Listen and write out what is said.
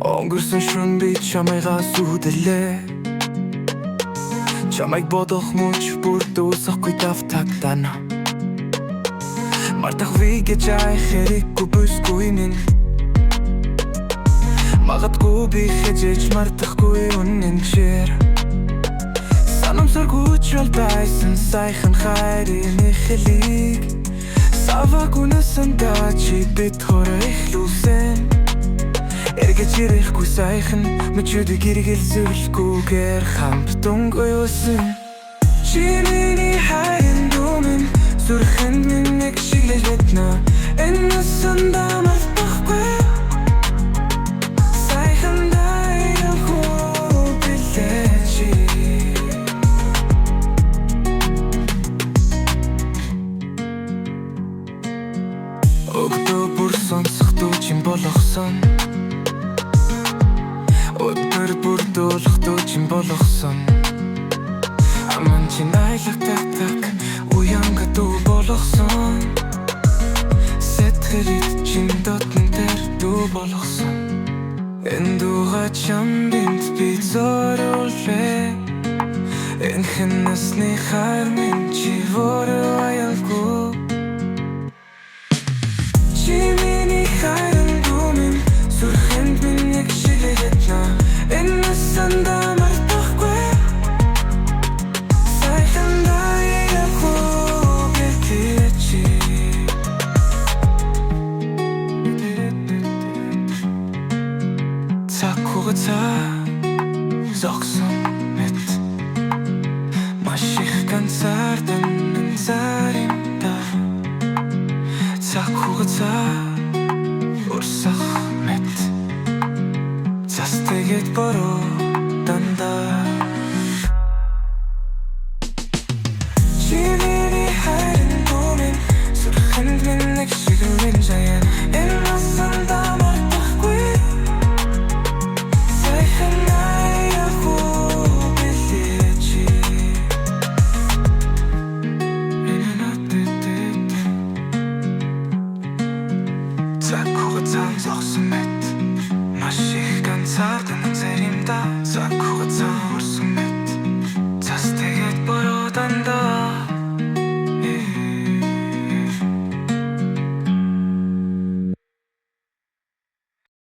Өнгөрсөн шөн би чамайгаас үүдэлээ. Чамайг бодох мөч бүр дуусахгүй давтагдана. Мартах вигээ чай хэрэггүй бүсгүй минь. Магадгүй би хязэж мартахгүй үнэн чир. Санамсаргүй ч бол байсан сайхан хайрын эхлэлийг. Саваагүй насандаа чи бид хороо эхлүүлсэн. Эргэж ирэхгүй сайхан мөчөдөг эргэлзүүлгүйгээр хамтдангуй усан. Чи миний хайрын дүмэн сүрхэнд минь нэг шиглэж битнэ. Энэ насандаа мартахгүй сайхан дайрахгүй билээ чи. Өгдөө бүр сонсох дүүчин болгосон. Өдөр бүр дуулах дүүчин болгосон. Аман чи найлагтагтаг уянга дүү болгосон. Сэтгэлд чин дотн дээр дүү болгосон. Энэ дууга чам бинт би зориуллээ. Энэ хэн насны хайр минь чи өөрөө аялгүй. Чи миний хайрын дүмэн сүрхэнд минь нэг шиглэж битнэ. Энэ насандаа мартахгүй сайхан дайрахгүй билээ чи. Цаг хугацаа зогсон мэт маш их ганцаардан заримдаа. Цаг хугацаа урсах мэт цас тэгээд бороо дандаа. Чи миний хайрын дүмэн сүрхэнд минь нэг шиглэн жаян. Энэ насандаа мартахгүй сайхан дайрахгүй билээ чи. Цаг хугацаа зогсон мэт маш их ганцаардан заримдаа.